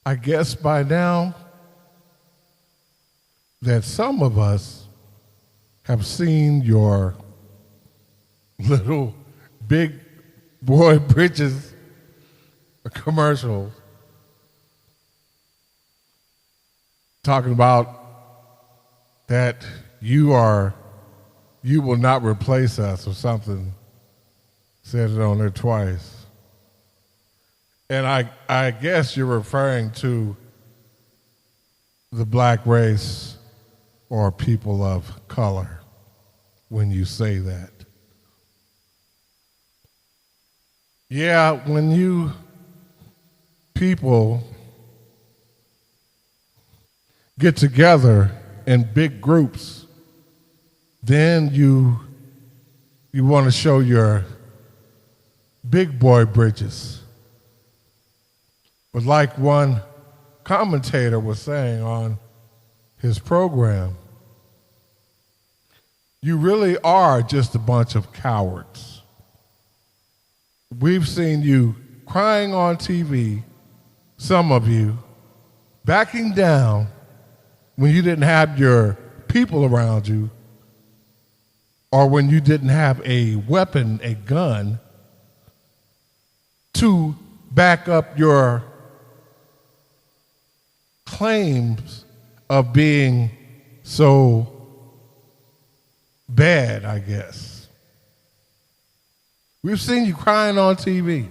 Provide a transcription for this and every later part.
I guess by now that some of us have seen your little big boy britches commercial talking about that you will not replace us or something. Said it on there twice. And I guess you're referring to the black race or people of color when you say that. Yeah, when you people get together in big groups, then you want to show your big boy britches. But like one commentator was saying on his program, you really are just a bunch of cowards. We've seen you crying on TV, some of you, backing down when you didn't have your people around you, or when you didn't have a weapon, a gun, to back up your claims of being so bad, I guess. We've seen you crying on TV.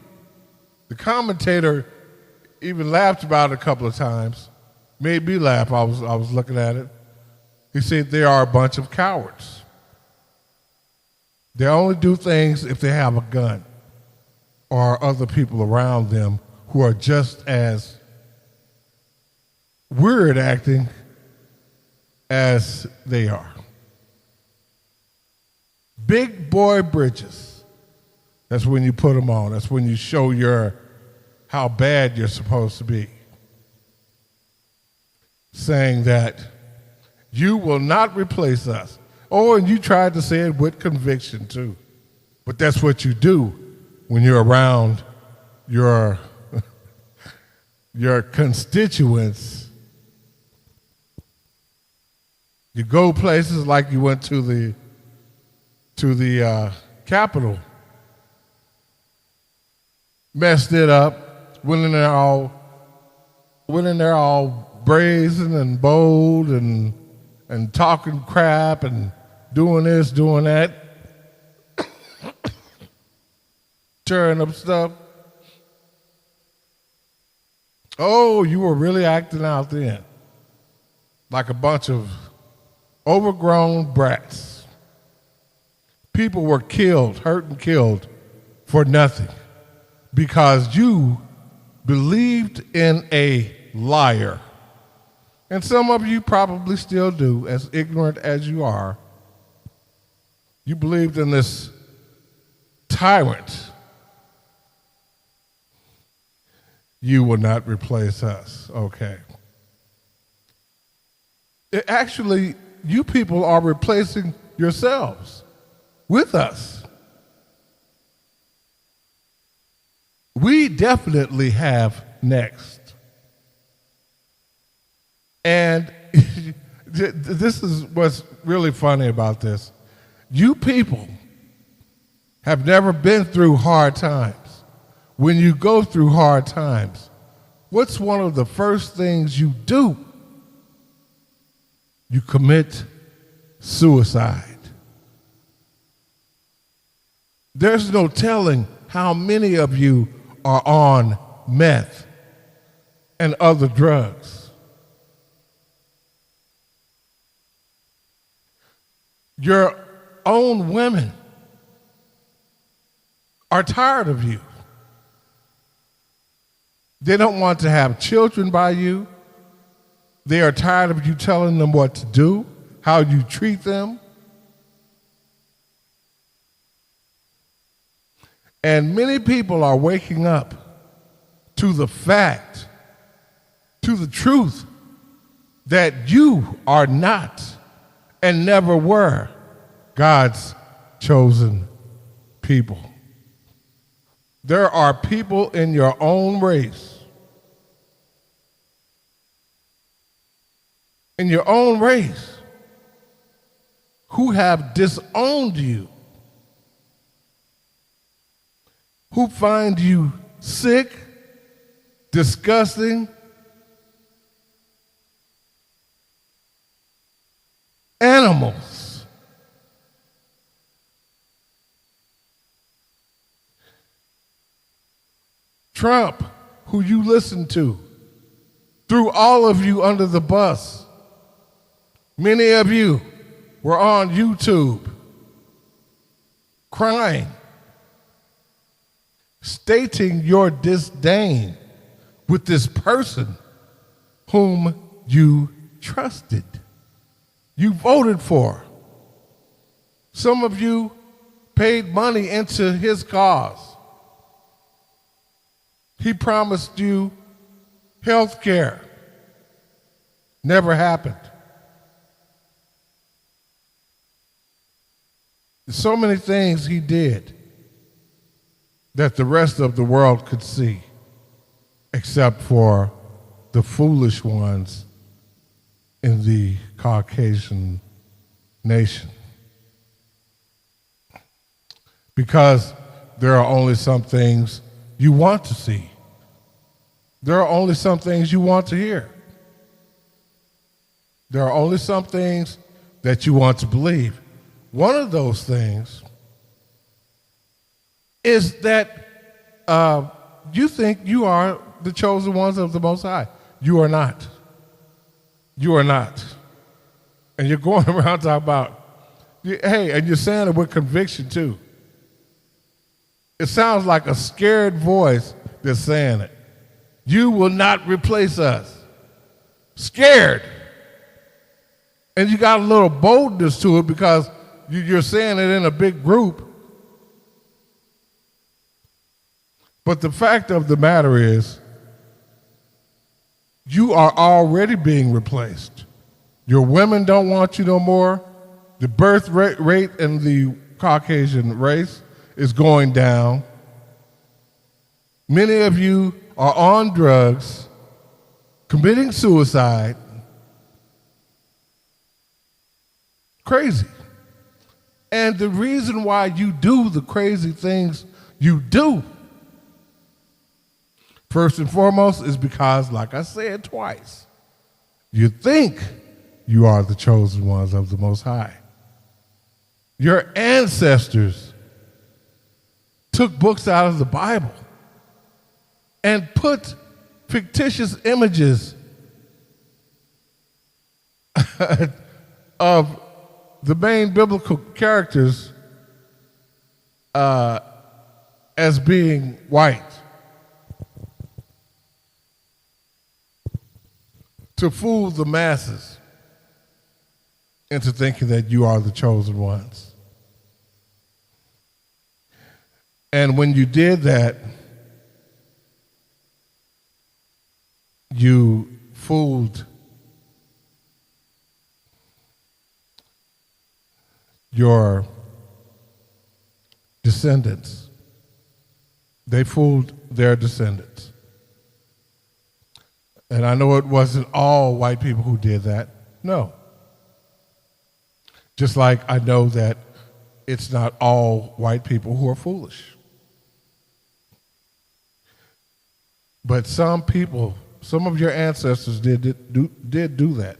The commentator even laughed about it a couple of times. Made me laugh. I was looking at it. He said they are a bunch of cowards. They only do things if they have a gun or other people around them who are just as weird acting as they are. Big boy britches. That's when you put them on. That's when you show how bad you're supposed to be. Saying that you will not replace us. Oh, and you tried to say it with conviction too. But that's what you do when you're around your constituents. You go places like you went to the Capitol, messed it up, went in there all brazen and bold and talking crap and doing this, doing that, tearing up stuff. Oh, you were really acting out then like a bunch of overgrown brats. People were killed, hurt and killed for nothing because you believed in a liar. And some of you probably still do, as ignorant as you are. You believed in this tyrant. You will not replace us. Okay. Actually, you people are replacing yourselves with us. We definitely have next. And this is what's really funny about this. You people have never been through hard times. When you go through hard times, what's one of the first things you do? You commit suicide. There's no telling how many of you are on meth and other drugs. Your own women are tired of you. They don't want to have children by you. They are tired of you telling them what to do, how you treat them. And many people are waking up to the fact, to the truth, that you are not and never were God's chosen people. There are people in your own race in your own race who have disowned you, who find you sick, disgusting, animals. Trump, who you listen to, threw all of you under the bus. Many of you were on YouTube crying, stating your disdain with this person whom you trusted, you voted for. Some of you paid money into his cause. He promised you health care. Never happened. So many things he did that the rest of the world could see, except for the foolish ones in the Caucasian nation. Because there are only some things you want to see. There are only some things you want to hear. There are only some things that you want to believe. One of those things is that you think you are the chosen ones of the Most High. You are not. You are not. And you're going around talking about, hey, and you're saying it with conviction too. It sounds like a scared voice that's saying it. You will not replace us. Scared. And you got a little boldness to it because you're saying it in a big group. But the fact of the matter is, you are already being replaced. Your women don't want you no more. The birth rate in the Caucasian race is going down. Many of you are on drugs, committing suicide. Crazy. And the reason why you do the crazy things you do, first and foremost, is because, like I said twice, you think you are the chosen ones of the Most High. Your ancestors took books out of the Bible and put fictitious images of the main biblical characters as being white to fool the masses into thinking that you are the chosen ones. And when you did that, you fooled your descendants. They fooled their descendants. And I know it wasn't all white people who did that. No. Just like I know that it's not all white people who are foolish. But some people, some of your ancestors did do that.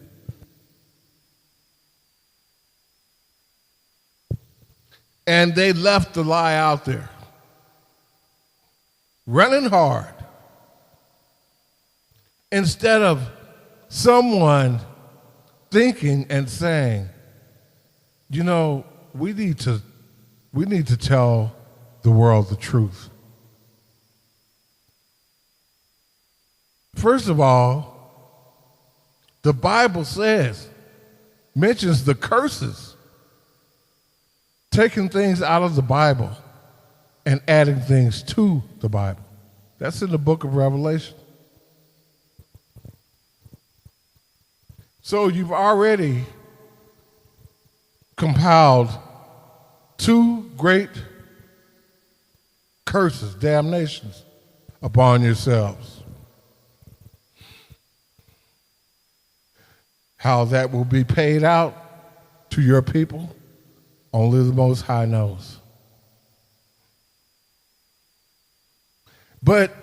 And they left the lie out there, running hard, instead of someone thinking and saying, you know, we need to tell the world the truth. First of all, the Bible mentions the curses, taking things out of the Bible and adding things to the Bible. That's in the book of Revelation. So you've already compiled two great curses, damnations upon yourselves. How that will be paid out to your people, only the Most High knows. But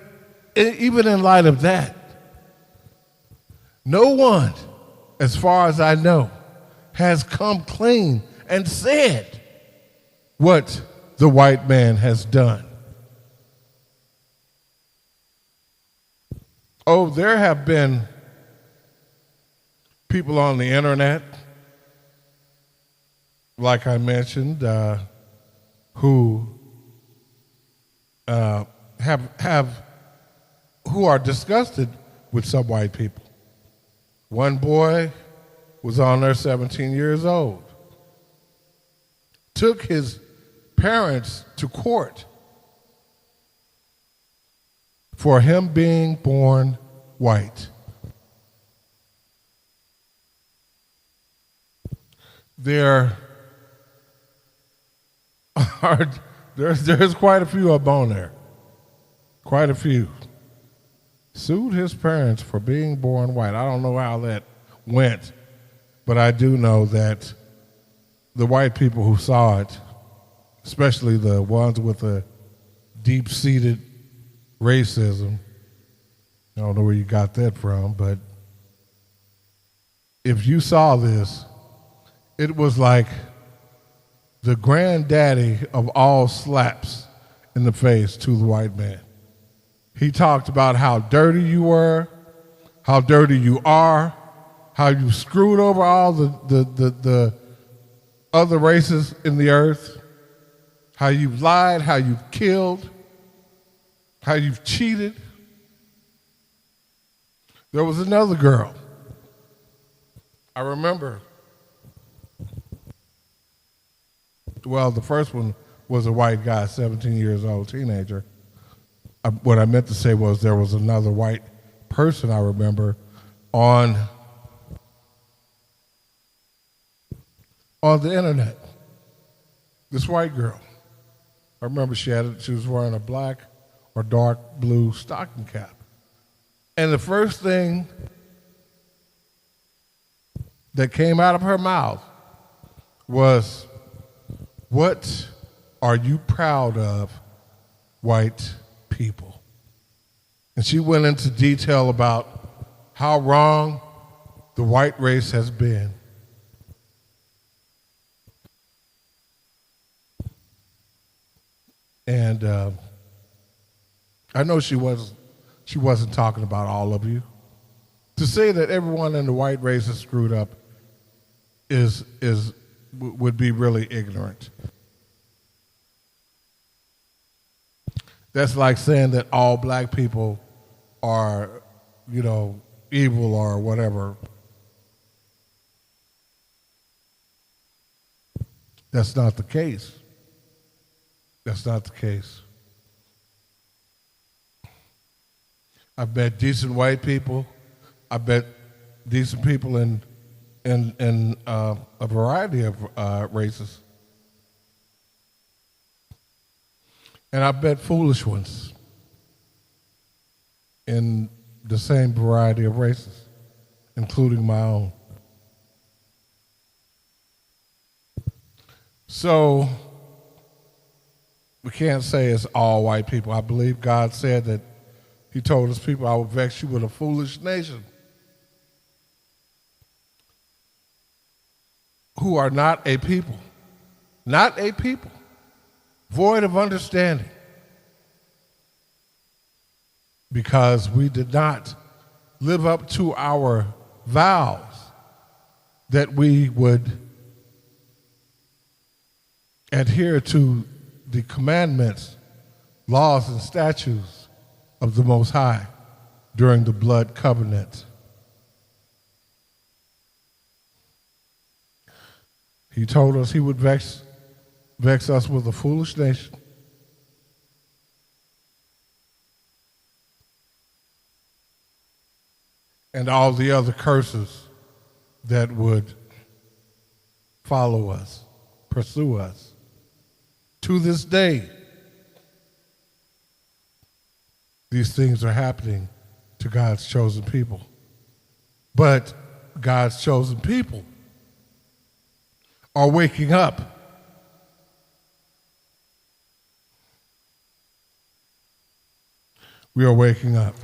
even in light of that, no one, as far as I know, has come clean and said what the white man has done. Oh, there have been people on the internet, like I mentioned, who who are disgusted with some white people. One boy was on there 17 years old, took his parents to court for him being born white. There's quite a few up on there. Quite a few. Sued his parents for being born white. I don't know how that went, but I do know that the white people who saw it, especially the ones with a deep-seated racism, I don't know where you got that from, but if you saw this, it was like the granddaddy of all slaps in the face to the white man. He talked about how dirty you were, how dirty you are, how you screwed over all the other races in the earth, how you've lied, how you've killed, how you've cheated. There was another girl. I remember. Well, the first one was a white guy, 17 years old, teenager. What I meant to say was there was another white person I remember on the internet. This white girl. I remember she was wearing a black or dark blue stocking cap. And the first thing that came out of her mouth was, "What are you proud of, white people?" And she went into detail about how wrong the white race has been. And I know she wasn't talking about all of you. To say that everyone in the white race is screwed up would be really ignorant. That's like saying that all black people are, evil or whatever. That's not the case. That's not the case. I've met decent white people. I've met decent people in a variety of races. And I've met foolish ones in the same variety of races, including my own. So we can't say it's all white people. I believe God said that He told His people, "I will vex you with a foolish nation," who are not a people, void of understanding, because we did not live up to our vows that we would adhere to the commandments, laws, and statutes of the Most High during the blood covenant. He told us He would vex us with a foolish nation. And all the other curses that would follow us, pursue us. To this day, these things are happening to God's chosen people. But God's chosen people are waking up. We are waking up.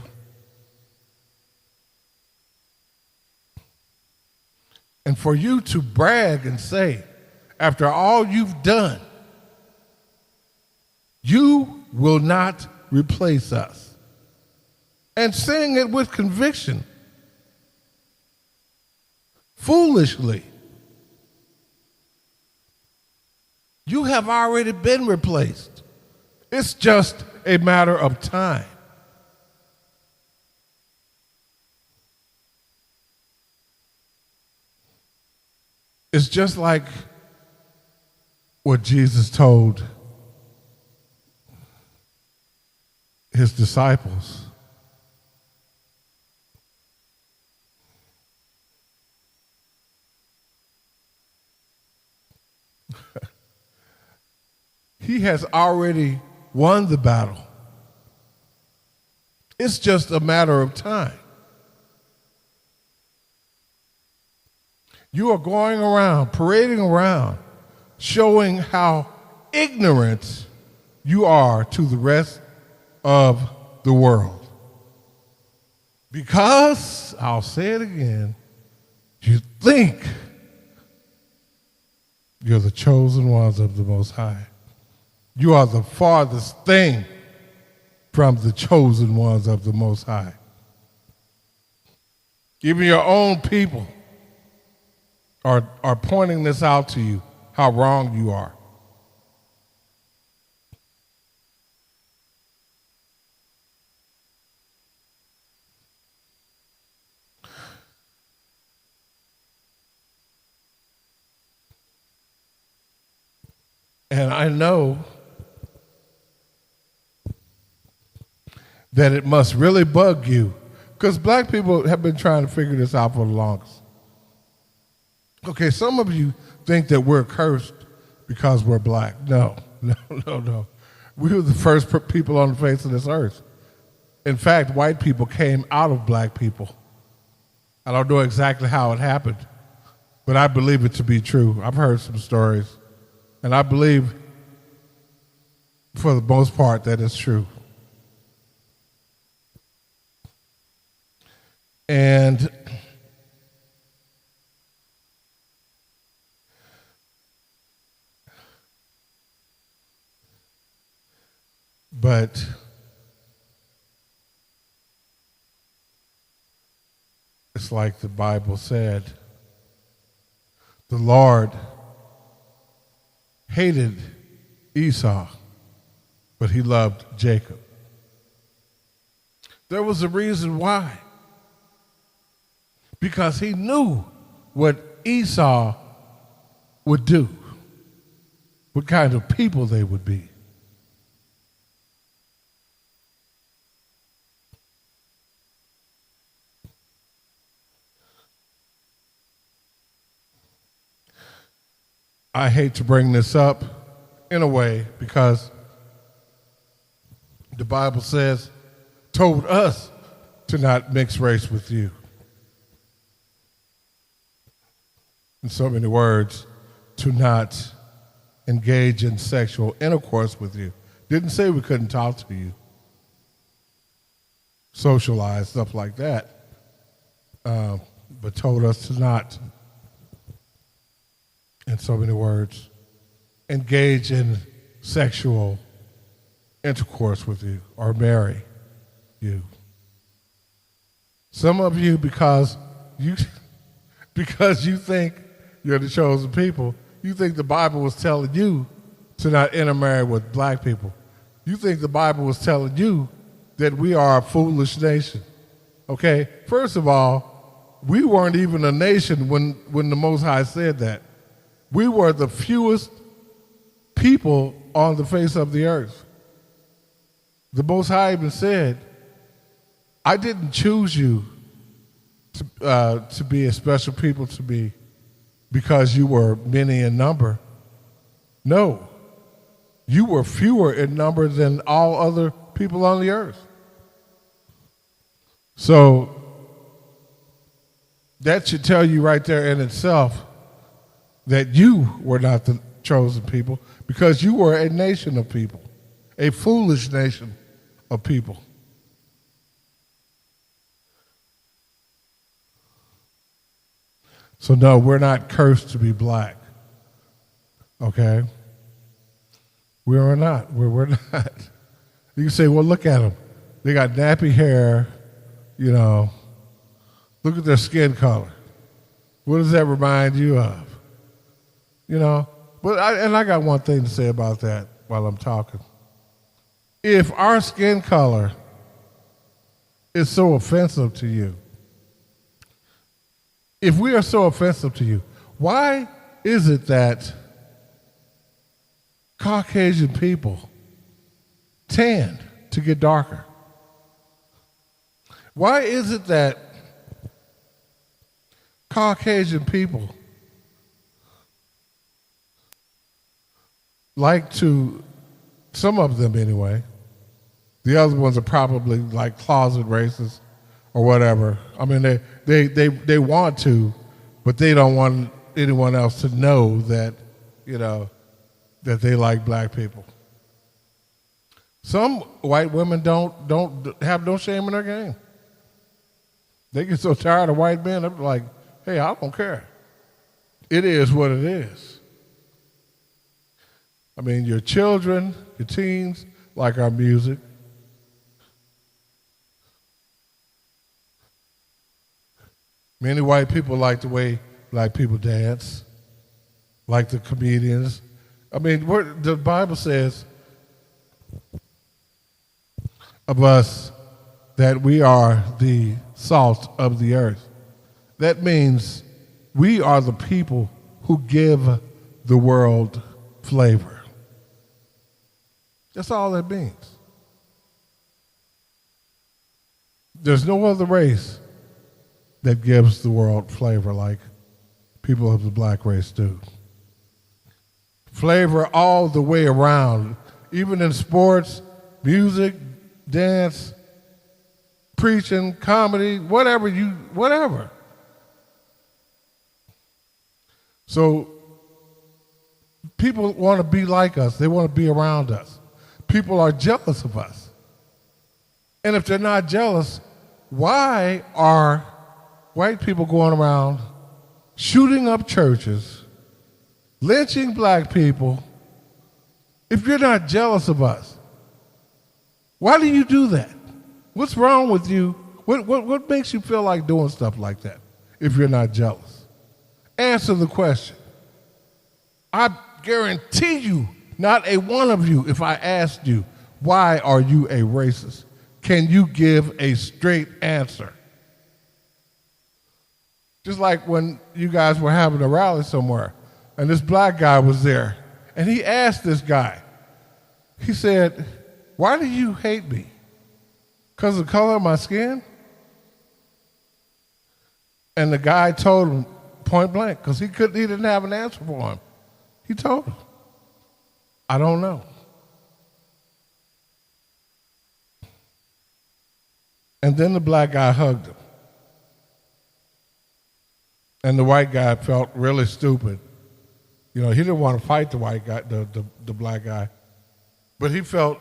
And for you to brag and say, after all you've done, you will not replace us, and saying it with conviction, foolishly, you have already been replaced. It's just a matter of time. It's just like what Jesus told his disciples. He has already won the battle. It's just a matter of time. You are going around, parading around, showing how ignorant you are to the rest of the world. Because, I'll say it again, you think you're the chosen ones of the Most High. You are the farthest thing from the chosen ones of the Most High. Even your own people are pointing this out to you, how wrong you are. And I know that it must really bug you, because black people have been trying to figure this out for the longest. Okay, some of you think that we're cursed because we're black. No. We were the first people on the face of this earth. In fact, white people came out of black people. I don't know exactly how it happened, but I believe it to be true. I've heard some stories, and I believe, for the most part, that it's true. And but it's like the Bible said, the Lord hated Esau, but he loved Jacob. There was a reason why. Because he knew what Esau would do, what kind of people they would be. I hate to bring this up in a way because the Bible says, told us to not mix race with you. In so many words, to not engage in sexual intercourse with you. Didn't say we couldn't talk to you, socialize, stuff like that, but told us to not, in so many words, engage in sexual intercourse with you or marry you. Some of you, because you think you're the chosen people, you think the Bible was telling you to not intermarry with black people. You think the Bible was telling you that we are a foolish nation. Okay? First of all, we weren't even a nation when the Most High said that. We were the fewest people on the face of the earth. The Most High even said, I didn't choose you to be a special people to me because you were many in number. No, you were fewer in number than all other people on the earth. So That should tell you right there in itself that you were not the chosen people because you were a nation of people, a foolish nation of people. So no, we're not cursed to be black. Okay? We're not. We're not. You can say, well, look at them. They got nappy hair, you know. Look at their skin color. What does that remind you of? You know? But I got one thing to say about that while I'm talking. If our skin color is so offensive to you, if we are so offensive to you, why is it that Caucasian people tend to get darker? Why is it that Caucasian people like to, some of them anyway, the other ones are probably like closet racists or whatever. I mean, they want to, but they don't want anyone else to know that, you know, that they like black people. Some white women don't have no shame in their game. They get so tired of white men, they're like, hey, I don't care. It is what it is. I mean, your children, your teens like our music. Many white people like the way black people dance, like the comedians. I mean, the Bible says of us that we are the salt of the earth. That means we are the people who give the world flavor. That's all that means. There's no other race that gives the world flavor like people of the black race do. Flavor all the way around, even in sports, music, dance, preaching, comedy, whatever. So people want to be like us. They want to be around us. People are jealous of us. And if they're not jealous, why are white people going around shooting up churches, lynching black people, if you're not jealous of us? Why do you do that? What's wrong with you? What makes you feel like doing stuff like that if you're not jealous? Answer the question. I guarantee you, not a one of you, if I asked you, why are you a racist? Can you give a straight answer? Just like when you guys were having a rally somewhere, and this black guy was there, and he asked this guy, he said, why do you hate me? Because of the color of my skin? And the guy told him point blank, because he didn't have an answer for him. He told him, I don't know. And then the black guy hugged him. And the white guy felt really stupid. You know, he didn't want to fight the white guy, the black guy. But he felt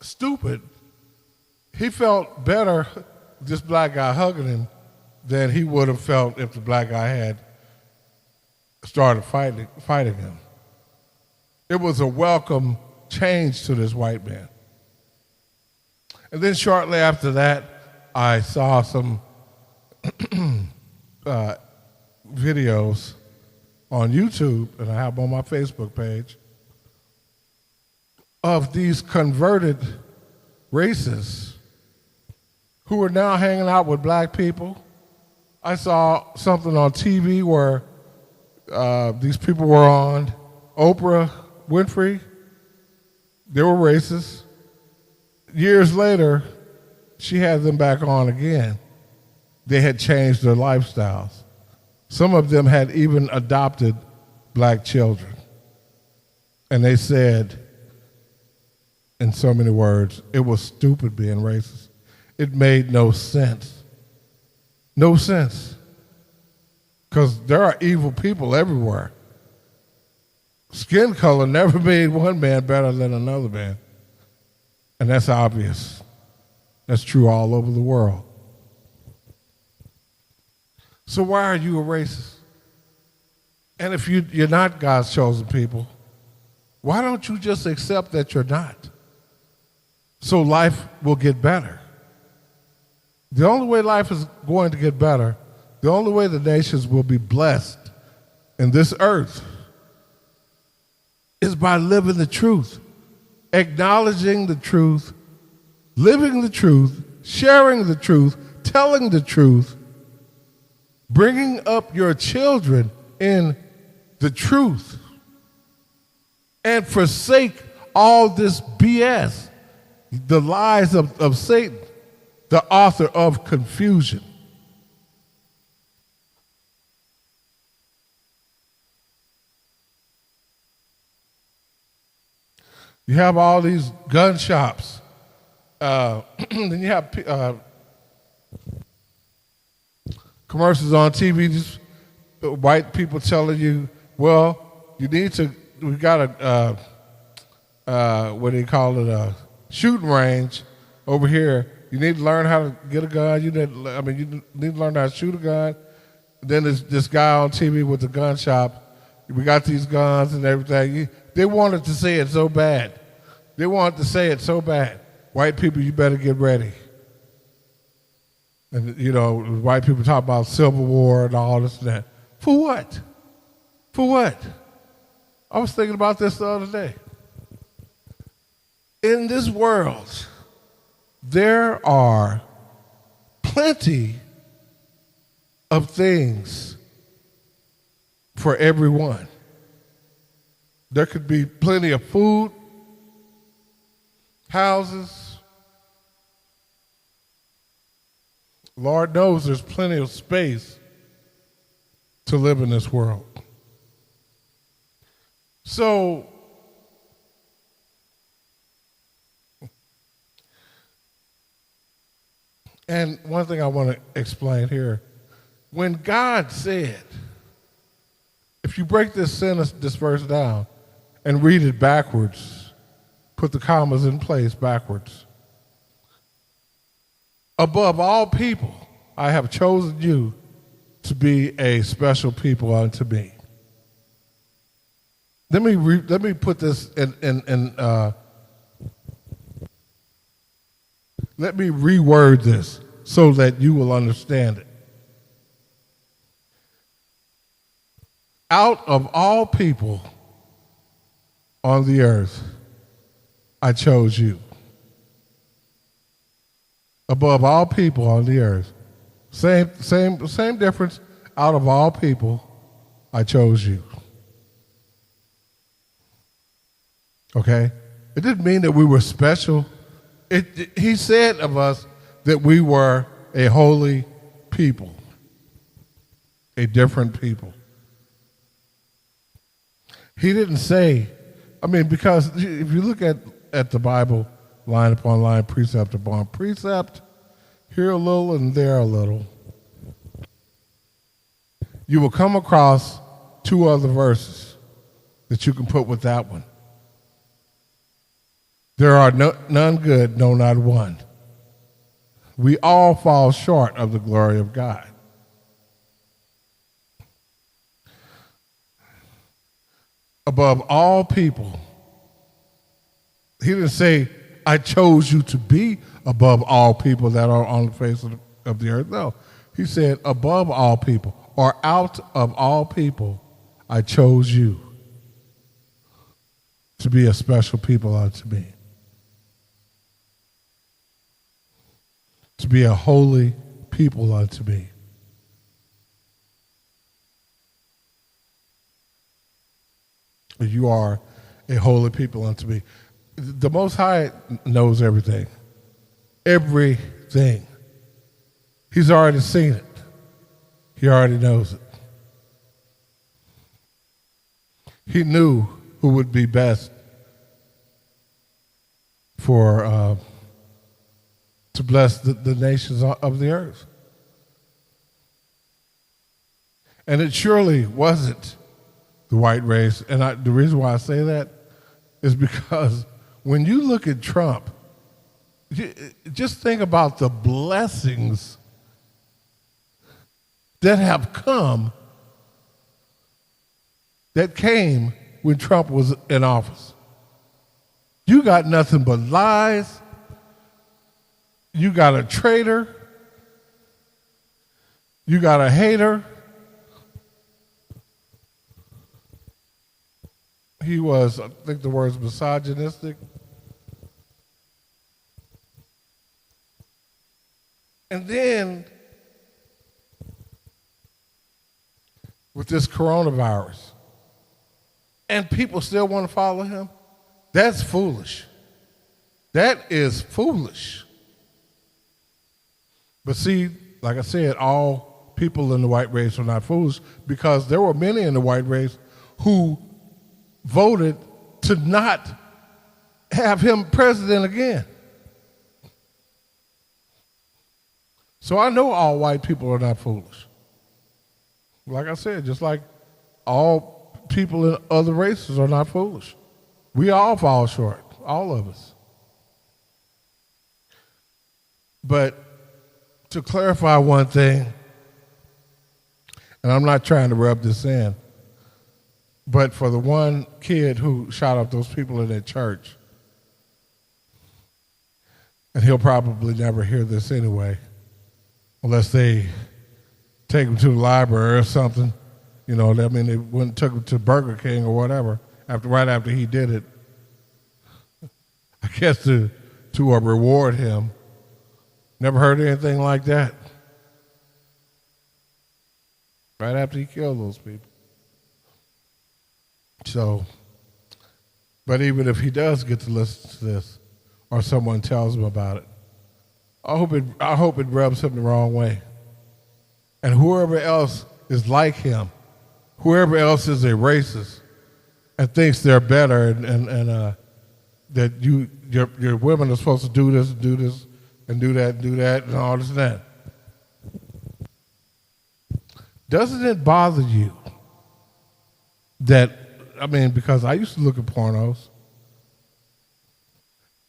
stupid. He felt better, this black guy hugging him, than he would have felt if the black guy had started fighting him. It was a welcome change to this white man. And then shortly after that, I saw some videos on YouTube, and I have them on my Facebook page, of these converted racists who are now hanging out with black people. I saw something on TV where these people were on Oprah Winfrey. They were racist. Years later, she had them back on again. They had changed their lifestyles. Some of them had even adopted black children. And they said, in so many words, it was stupid being racist. It made no sense. No sense. Because there are evil people everywhere. Skin color never made one man better than another man. And that's obvious. That's true all over the world. So why are you a racist? And if you're not God's chosen people, why don't you just accept that you're not? So life will get better. The only way life is going to get better, the only way the nations will be blessed in this earth is by living the truth, acknowledging the truth, living the truth, sharing the truth, telling the truth, bringing up your children in the truth, and forsake all this BS, the lies of Satan, the author of confusion. You have all these gun shops. Then you have commercials on TV, just white people telling you, well, you need to, we got what do you call it, a shooting range over here. You need to learn how to get a gun. You need to learn how to shoot a gun. Then there's this guy on TV with the gun shop. We got these guns and everything. They wanted to say it so bad. They wanted to say it so bad. White people, you better get ready. And, white people talk about Civil War and all this and that. For what? For what? I was thinking about this the other day. In this world, there are plenty of things for everyone. There could be plenty of food, houses. Lord knows there's plenty of space to live in this world. So, and one thing I want to explain here, when God said, if you break this verse down and read it backwards, put the commas in place backwards. Above all people, I have chosen you to be a special people unto me. Let me put this let me reword this so that you will understand it. Out of all people on the earth, I chose you. Above all people on the earth. Same difference. Out of all people, I chose you. Okay? It didn't mean that we were special. He said of us that we were a holy people, a different people. He didn't say, because if you look at the Bible, line upon line, precept upon precept, here a little and there a little, you will come across two other verses that you can put with that one. There are none good, no, not one. We all fall short of the glory of God. Above all people, he didn't say, I chose you to be above all people that are on the face of the earth. No, he said, above all people, or out of all people, I chose you to be a special people unto me. To be a holy people unto me. You are a holy people unto me. The Most High knows everything. Everything. He's already seen it. He already knows it. He knew who would be best for to bless the nations of the earth. And it surely wasn't the white race. And the reason why I say that is because when you look at Trump, just think about the blessings that have come, that came when Trump was in office. You got nothing but lies. You got a traitor. You got a hater. He was, I think the word's misogynistic. And then, with this coronavirus, and people still want to follow him, that's foolish. That is foolish. But see, like I said, all people in the white race are not foolish, because there were many in the white race who voted to not have him president again. So I know all white people are not foolish. Like I said, just like all people in other races are not foolish. We all fall short, all of us. But to clarify one thing, and I'm not trying to rub this in, but for the one kid who shot up those people in that church, and he'll probably never hear this anyway, unless they take him to the library or something. You know, I mean, they went and took him to Burger King or whatever, right after he did it. I guess to reward him. Never heard anything like that. Right after he killed those people. So, but even if he does get to listen to this, or someone tells him about it, I hope it rubs him the wrong way. And whoever else is like him, whoever else is a racist and thinks they're better, and that your women are supposed to do this, and do that, and all this and that. Doesn't it bother you that, I mean, because I used to look at pornos,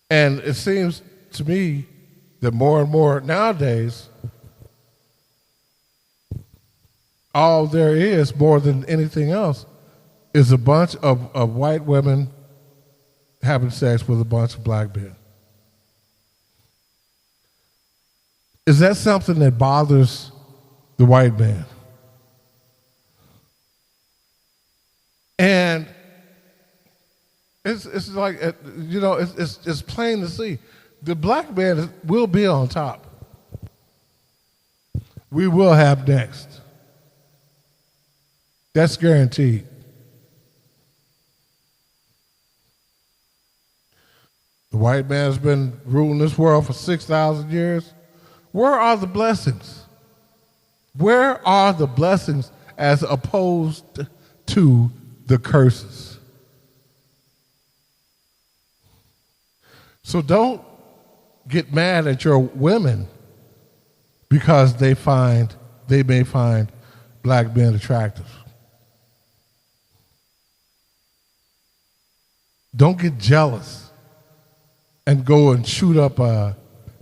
and it seems to me that more and more nowadays, all there is, more than anything else, is a bunch of white women having sex with a bunch of black men. Is that something that bothers the white man? And it's like, you know, it's plain to see. The black man will be on top. We will have next. That's guaranteed. The white man's been ruling this world for 6,000 years. Where are the blessings? Where are the blessings as opposed to the curses? So don't get mad at your women because they may find black men attractive. Don't get jealous and go and shoot up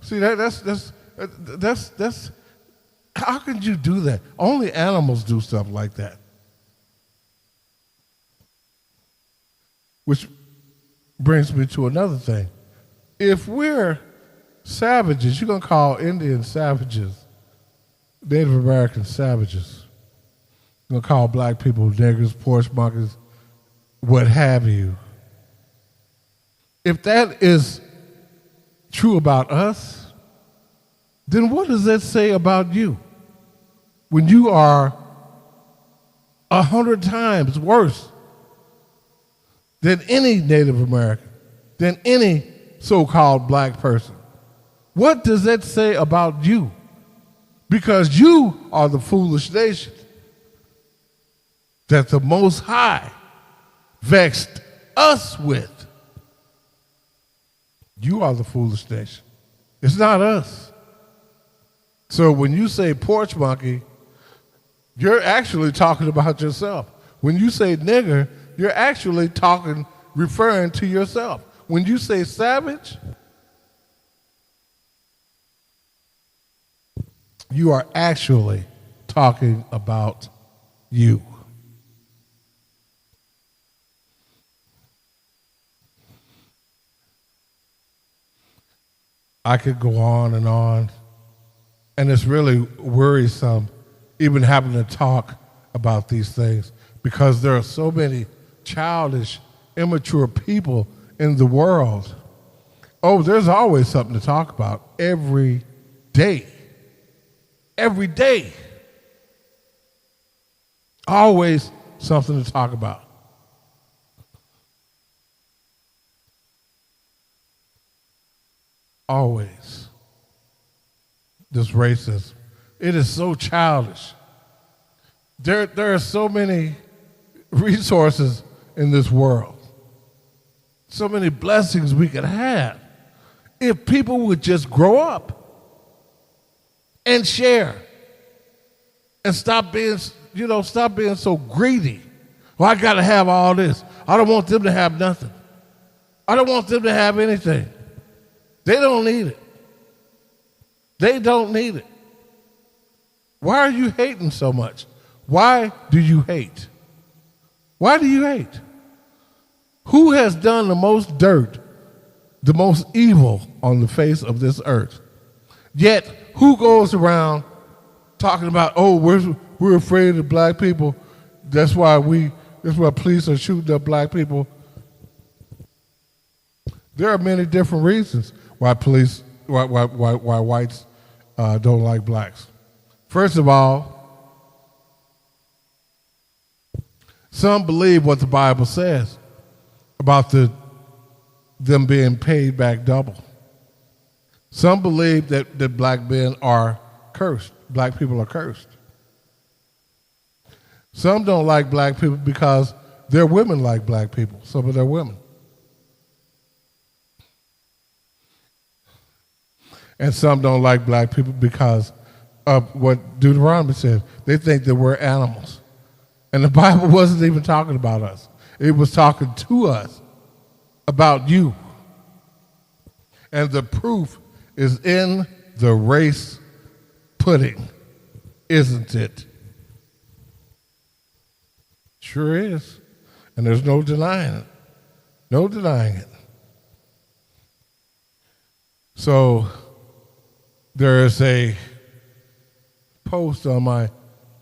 see, that's how can you do that? Only animals do stuff like that. Which brings me to another thing. If we're savages, you're going to call Indian savages Native American savages. You're going to call black people niggers, porch monkeys, what have you. If that is true about us, then what does that say about you? When you are 100 times worse than any Native American, than any so-called black person. What does that say about you? Because you are the foolish nation that the Most High vexed us with. You are the foolish nation. It's not us. So when you say porch monkey, You're actually talking about yourself. When you say nigger, you're actually referring to yourself. When you say savage, you are actually talking about you. I could go on, and it's really worrisome even having to talk about these things because there are so many childish, immature people in the world. Oh, there's always something to talk about every day. Every day. Always something to talk about. Always. This racism. It is so childish. There are so many resources in this world. So many blessings we could have if people would just grow up and share and stop being so greedy. Well, I got to have all this. I don't want them to have nothing. I don't want them to have anything. They don't need it. They don't need it. Why are you hating so much? Why do you hate? Why do you hate? Who has done the most dirt, the most evil on the face of this earth? Yet, who goes around talking about, oh, we're afraid of black people. That's why police are shooting up black people. There are many different reasons why whites don't like blacks. First of all, some believe what the Bible says about them being paid back double. Some believe that black men are cursed. Black people are cursed. Some don't like black people because their women like black people. Some of their women. And some don't like black people because of what Deuteronomy says. They think that we're animals. And the Bible wasn't even talking about us. It was talking to us about you. And the proof is in the race pudding, isn't it? Sure is. And there's no denying it. No denying it. So there is a post on my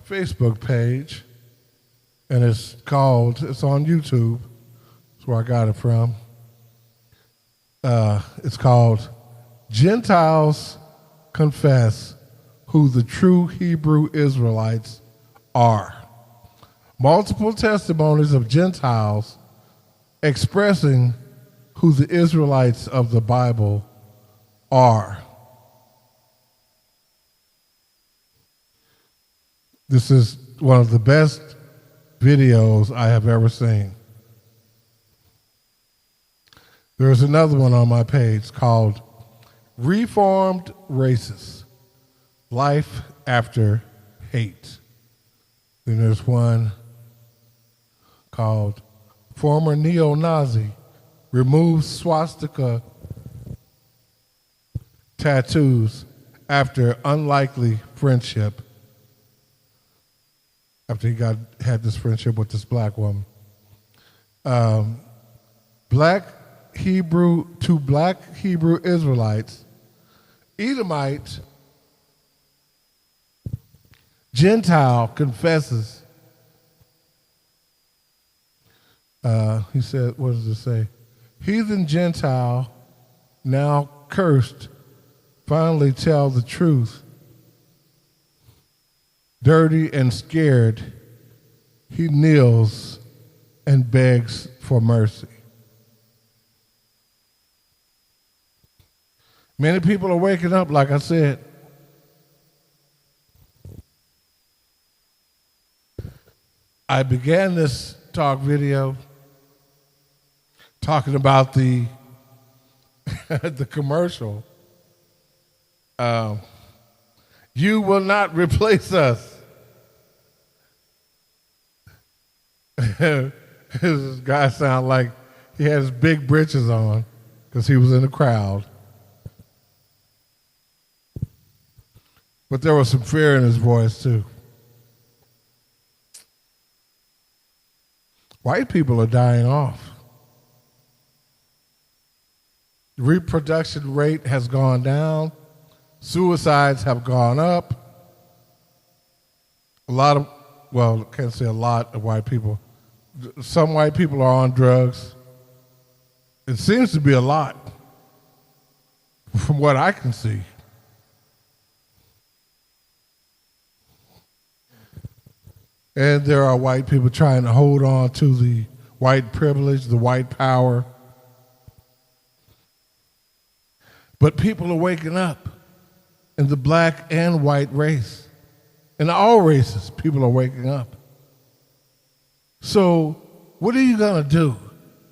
Facebook page, and it's on YouTube. That's where I got it from. It's called Gentiles Confess Who the True Hebrew Israelites Are. Multiple testimonies of Gentiles expressing who the Israelites of the Bible are. This is one of the best videos I have ever seen. There's another one on my page called Reformed Racists, Life After Hate. Then there's one called Former Neo-Nazi Removes Swastika Tattoos After Unlikely Friendship. After he had this friendship with this black woman. Black Hebrew Israelites, Edomite, Gentile confesses. He said, what does it say? Heathen Gentile, now cursed, finally tell the truth. Dirty and scared, he kneels and begs for mercy. Many people are waking up, like I said. I began this talk video talking about the commercial. You will not replace us. This guy sounded like he had his big britches on because he was in the crowd. But there was some fear in his voice, too. White people are dying off. The reproduction rate has gone down. Suicides have gone up. I can't say a lot of white people. Some white people are on drugs. It seems to be a lot from what I can see. And there are white people trying to hold on to the white privilege, the white power. But people are waking up in the black and white race. In all races, people are waking up. So what are you going to do?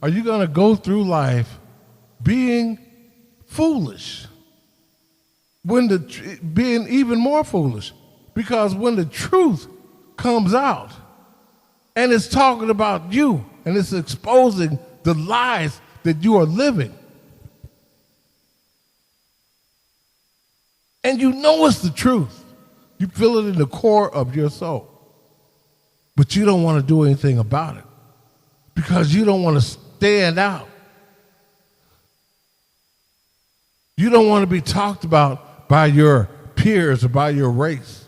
Are you going to go through life being foolish? Being even more foolish? Because when the truth comes out and it's talking about you and it's exposing the lies that you are living, and you know it's the truth, you feel it in the core of your soul, but you don't want to do anything about it because you don't want to stand out. You don't want to be talked about by your peers or by your race.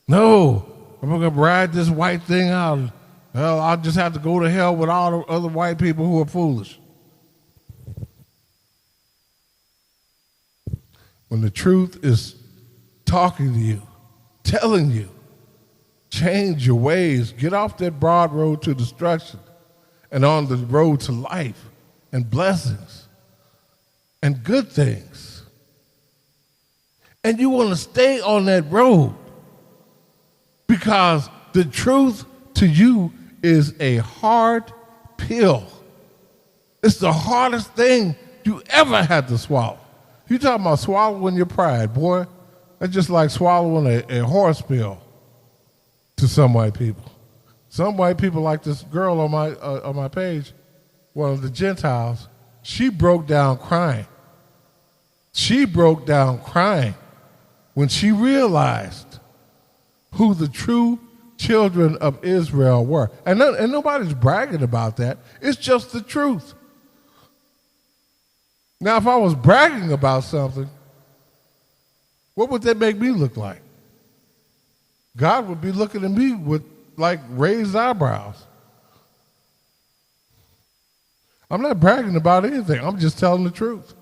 No, I'm going to ride this white thing out. Well, I'll just have to go to hell with all the other white people who are foolish. When the truth is talking to you, telling you, change your ways, get off that broad road to destruction and on the road to life and blessings and good things. And you want to stay on that road because the truth to you is a hard pill. It's the hardest thing you ever had to swallow. You talking about swallowing your pride, boy. That's just like swallowing a horse pill to some white people. Some white people, like this girl on my page, one of the Gentiles, she broke down crying. She broke down crying when she realized who the true children of Israel were. And nobody's bragging about that. It's just the truth. Now, if I was bragging about something, what would that make me look like? God would be looking at me with, like, raised eyebrows. I'm not bragging about anything. I'm just telling the truth.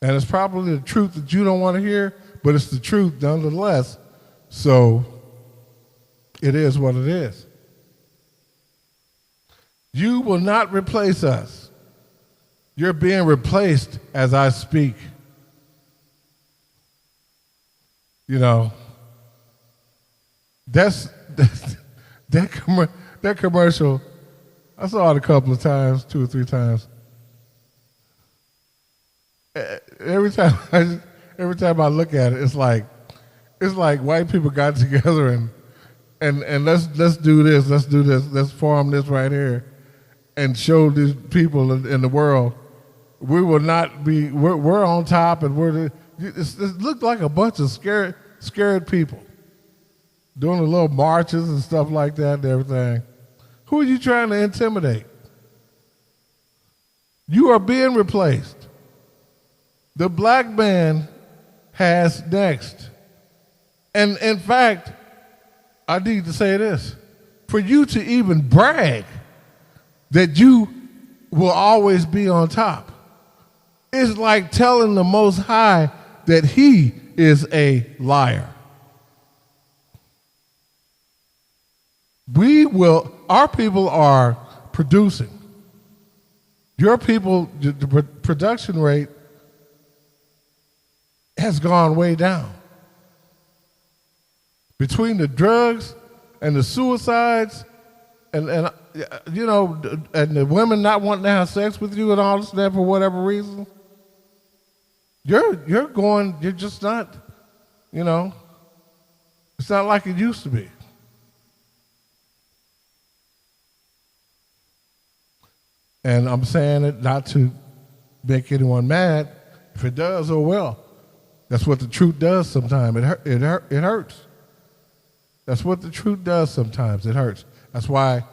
And it's probably the truth that you don't want to hear, but it's the truth nonetheless. So it is what it is. You will not replace us. You're being replaced as I speak. You know, that commercial, I saw it a couple of times, 2 or 3 times. Every time I look at it, it's like white people got together and let's do this, let's form this right here, and show these people in the world we will not be. We're on top, and it looked like a bunch of scared people doing the little marches and stuff like that and everything. Who are you trying to intimidate? You are being replaced. The black man has next. And in fact, I need to say this. For you to even brag that you will always be on top, it's like telling the Most High that he is a liar. Our people are producing. Your people, the production rate has gone way down. Between the drugs and the suicides and you know, and the women not wanting to have sex with you and all this stuff for whatever reason, you're just not, you know, it's not like it used to be. And I'm saying it not to make anyone mad. If it does, oh well. That's what the truth does sometimes. It hurts. That's what the truth does sometimes. It hurts. That's why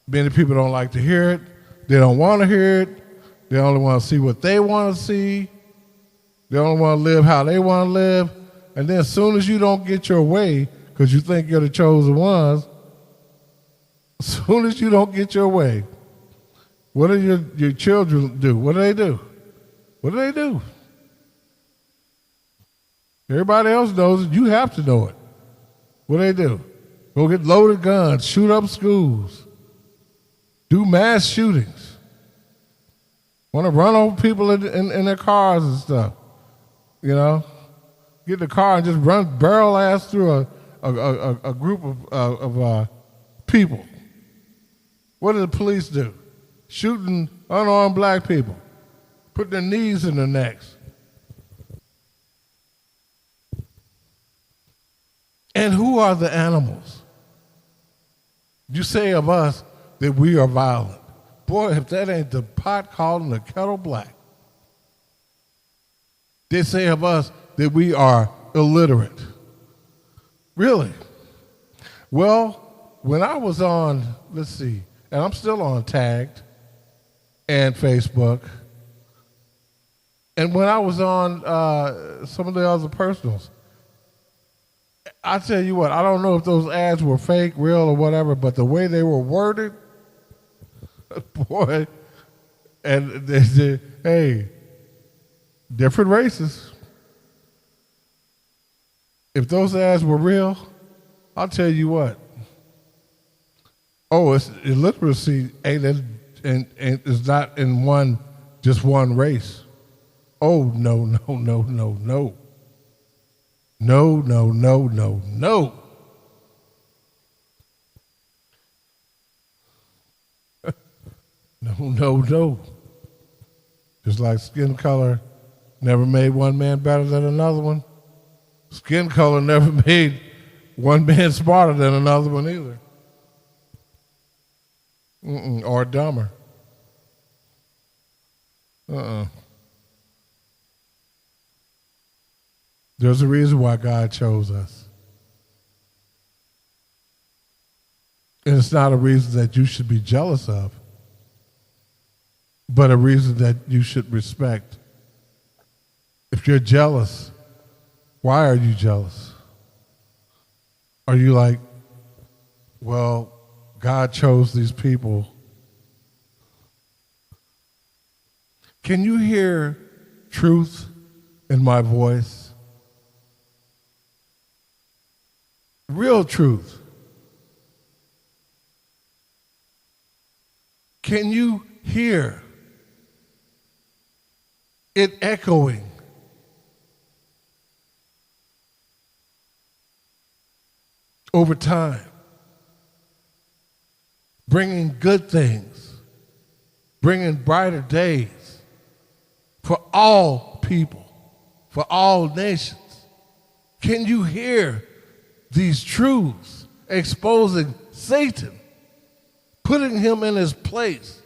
many people don't like to hear it. They don't want to hear it. They only want to see what they want to see. They only want to live how they want to live. And then as soon as you don't get your way, because you think you're the chosen ones, as soon as you don't get your way, what do your children do? What do they do? What do they do? Everybody else knows it. You have to know it. What do they do? Go get loaded guns, shoot up schools, do mass shootings, want to run over people in their cars and stuff. You know, get in the car and just barrel ass through a group of people. What do the police do? Shooting unarmed black people, putting their knees in their necks. And who are the animals? You say of us that we are violent. Boy, if that ain't the pot calling the kettle black. They say of us that we are illiterate. Really? Well, when I was on, let's see, and I'm still on Tagged and Facebook, and when I was on some of the other personals, I tell you what, I don't know if those ads were fake, real, or whatever, but the way they were worded, boy, and they said, hey, different races. If those ads were real, I'll tell you what. Oh, illiteracy is not in just one race. Oh, no, no, no, no, no. No, no, no, no, no. No, no, no. Just like skin color never made one man better than another one. Skin color never made one man smarter than another one either. Or dumber. There's a reason why God chose us. And it's not a reason that you should be jealous of, but a reason that you should respect. If you're jealous, why are you jealous? Are you like, well, God chose these people? Can you hear truth in my voice? Real truth. Can you hear it echoing? Over time, bringing good things, bringing brighter days for all people, for all nations. Can you hear these truths exposing Satan, putting him in his place,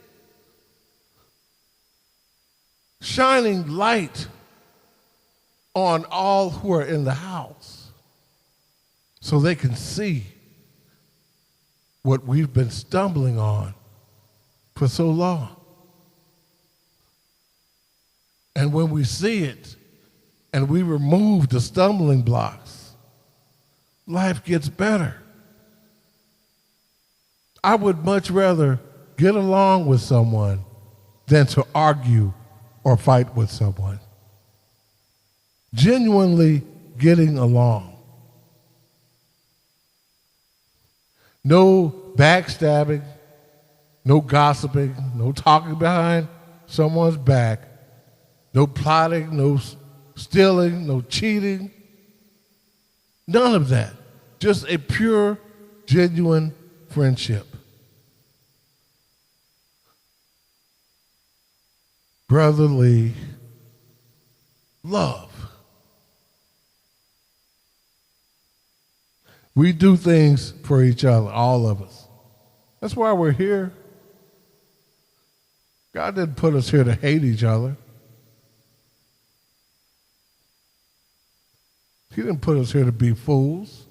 shining light on all who are in the house so they can see what we've been stumbling on for so long? And when we see it and we remove the stumbling blocks, life gets better. I would much rather get along with someone than to argue or fight with someone. Genuinely getting along. No backstabbing, no gossiping, no talking behind someone's back, no plotting, no stealing, no cheating. None of that. Just a pure, genuine friendship. Brotherly love. We do things for each other, all of us. That's why we're here. God didn't put us here to hate each other. He didn't put us here to be fools.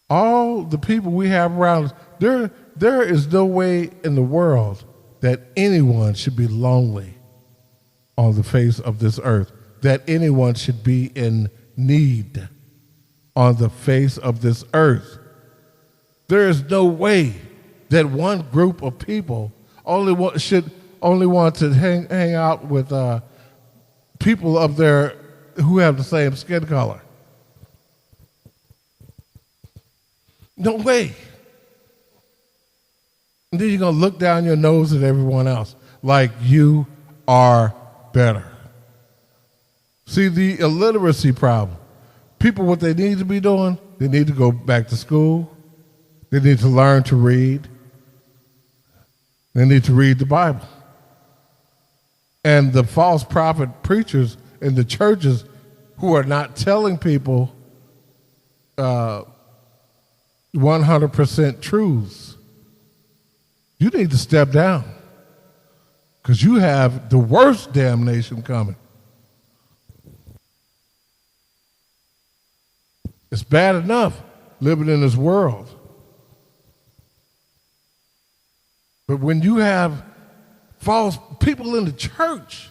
All the people we have around us, there is no way in the world that anyone should be lonely on the face of this earth, that anyone should be in need on the face of this earth. There is no way that one group of people should only want to hang out with people up there who have the same skin color. No way. And then you're going to look down your nose at everyone else like you are better. See, the illiteracy problem. People, what they need to be doing, they need to go back to school. They need to learn to read. They need to read the Bible. And the false prophet preachers in the churches who are not telling people 100% truths, you need to step down because you have the worst damnation coming. It's bad enough living in this world. But when you have false people in the church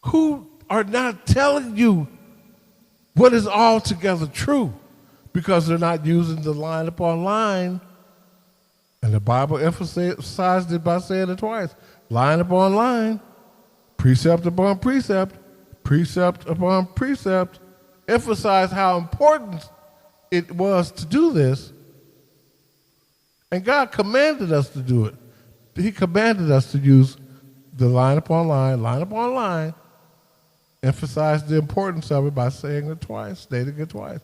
who are not telling you what is altogether true because they're not using the line upon line, and the Bible emphasized it by saying it twice, line upon line, precept upon precept, precept upon precept, emphasize how important it was to do this. And God commanded us to do it. He commanded us to use the line upon line, emphasize the importance of it by saying it twice, stating it twice.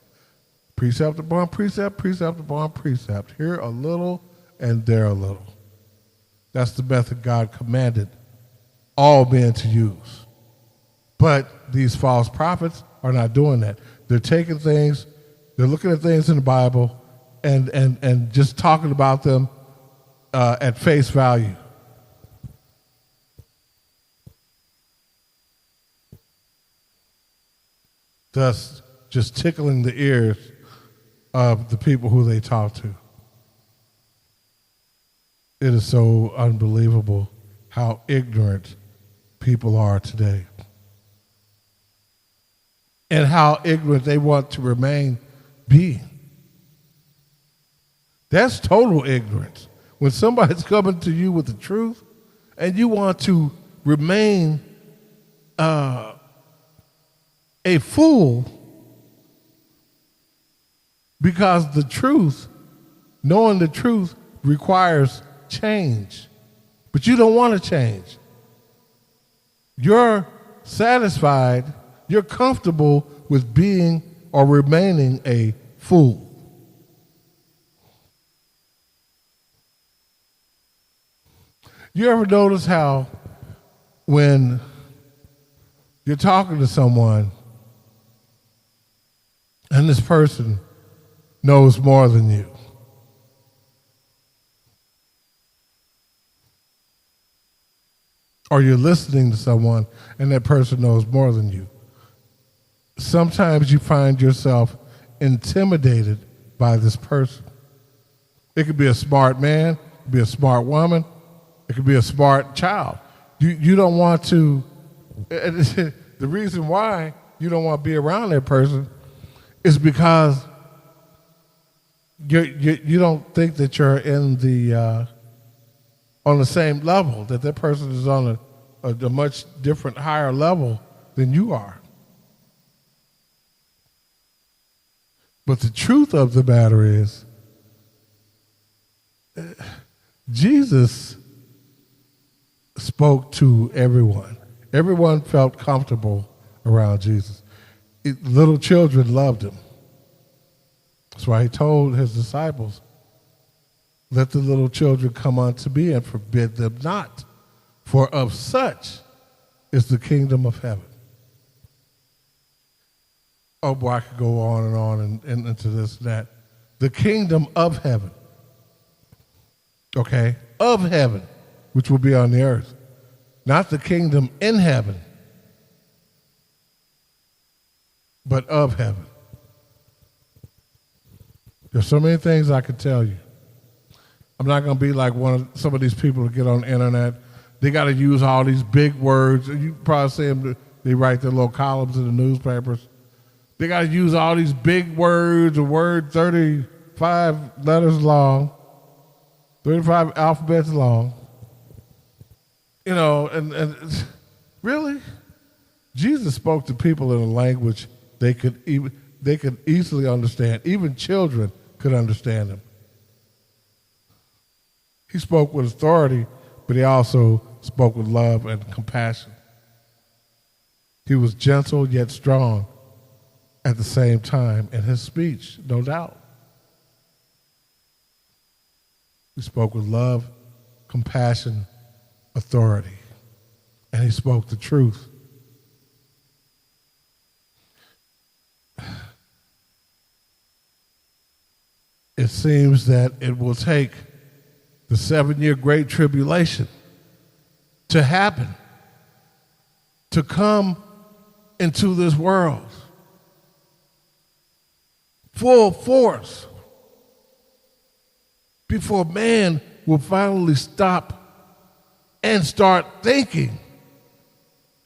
Precept upon precept, precept upon precept. Here a little and there a little. That's the method God commanded all men to use. But these false prophets are not doing that. They're taking things, they're looking at things in the Bible and just talking about them at face value. Thus, just tickling the ears of the people who they talk to. It is so unbelievable how ignorant people are today. And how ignorant they want to remain being. That's total ignorance. When somebody's coming to you with the truth and you want to remain a fool because the truth, knowing the truth requires change. But you don't want to change. You're satisfied, you're comfortable with being or remaining a fool. You ever notice how when you're talking to someone and this person knows more than you? Or you're listening to someone and that person knows more than you. Sometimes you find yourself intimidated by this person. It could be a smart man, it could be a smart woman, it could be a smart child. You don't want to, the reason why you don't want to be around that person is because you don't think that you're in the on the same level, that person is on a much different, higher level than you are. But the truth of the matter is, Jesus spoke to everyone. Everyone felt comfortable around Jesus. Little children loved him. That's why he told his disciples, let the little children come unto me and forbid them not, for of such is the kingdom of heaven. Oh boy, I could go on and into this and that. The kingdom of heaven. okay, of heaven, which will be on the earth, not the kingdom in heaven, but of heaven. There's so many things I could tell you. I'm not going to be like some of these people that get on the internet. They got to use all these big words. You probably see them, they write their little columns in the newspapers. They got to use all these big words, a word 35 letters long, 35 alphabets long. You know, and really, Jesus spoke to people in a language they could easily understand. Even children could understand him. He spoke with authority, but he also spoke with love and compassion. He was gentle yet strong at the same time in his speech, no doubt. He spoke with love, compassion, authority, and he spoke the truth. It seems that it will take the 7-year Great Tribulation to happen, to come into this world full force before man will finally stop and start thinking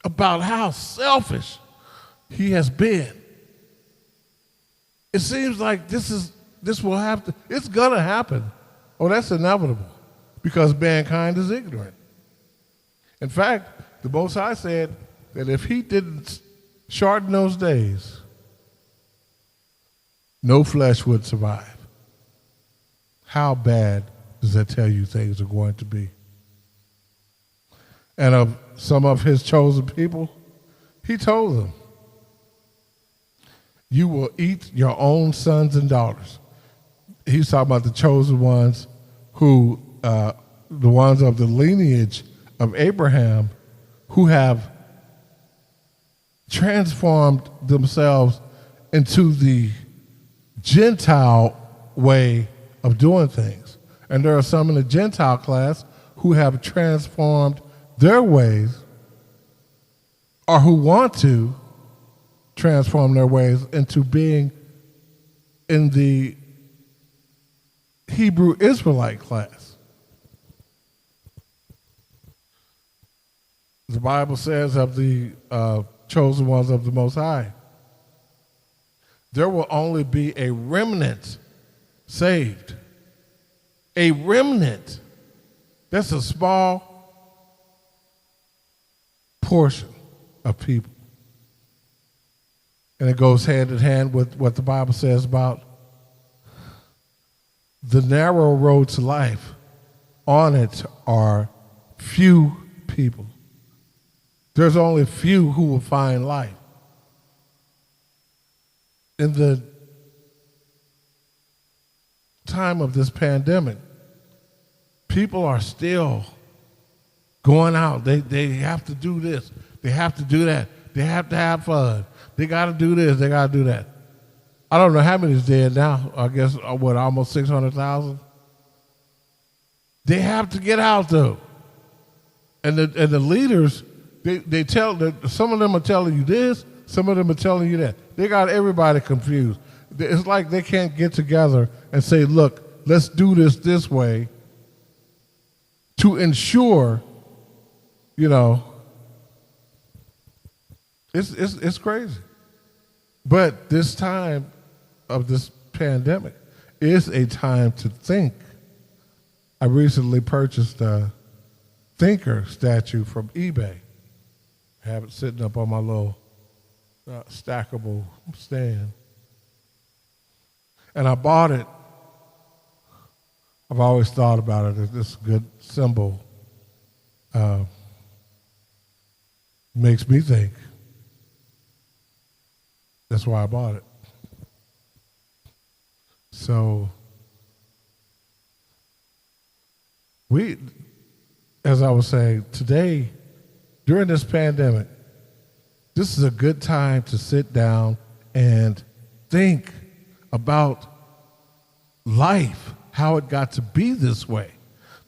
about how selfish he has been. It seems like this will have to, it's gonna happen. Oh, that's inevitable because mankind is ignorant. In fact, the Most High said that if he didn't shorten those days, no flesh would survive. How bad does that tell you things are going to be? And of some of his chosen people, he told them, you will eat your own sons and daughters. He's talking about the chosen ones who, the ones of the lineage of Abraham, who have transformed themselves into the Gentile way of doing things. And there are some in the Gentile class who have transformed their ways or who want to transform their ways into being in the Hebrew Israelite class. The Bible says of the chosen ones of the Most High, there will only be a remnant saved. A remnant. That's a small portion of people. And it goes hand in hand with what the Bible says about the narrow road to life. On it are few people. There's only few who will find life. In the time of this pandemic, people are still going out. They have to do this. They have to do that. They have to have fun. They got to do this. They got to do that. I don't know how many is dead now. I guess, almost 600,000? They have to get out, though. And the leaders, they tell, some of them are telling you this, some of them are telling you that. They got everybody confused. It's like they can't get together and say, look, let's do this way to ensure, it's crazy. But this time of this pandemic is a time to think. I recently purchased a thinker statue from eBay. I have it sitting up on my little stackable stand. And I bought it. I've always thought about it as this good symbol. Makes me think. That's why I bought it. So as I was saying, today, during this pandemic, this is a good time to sit down and think about life, how it got to be this way.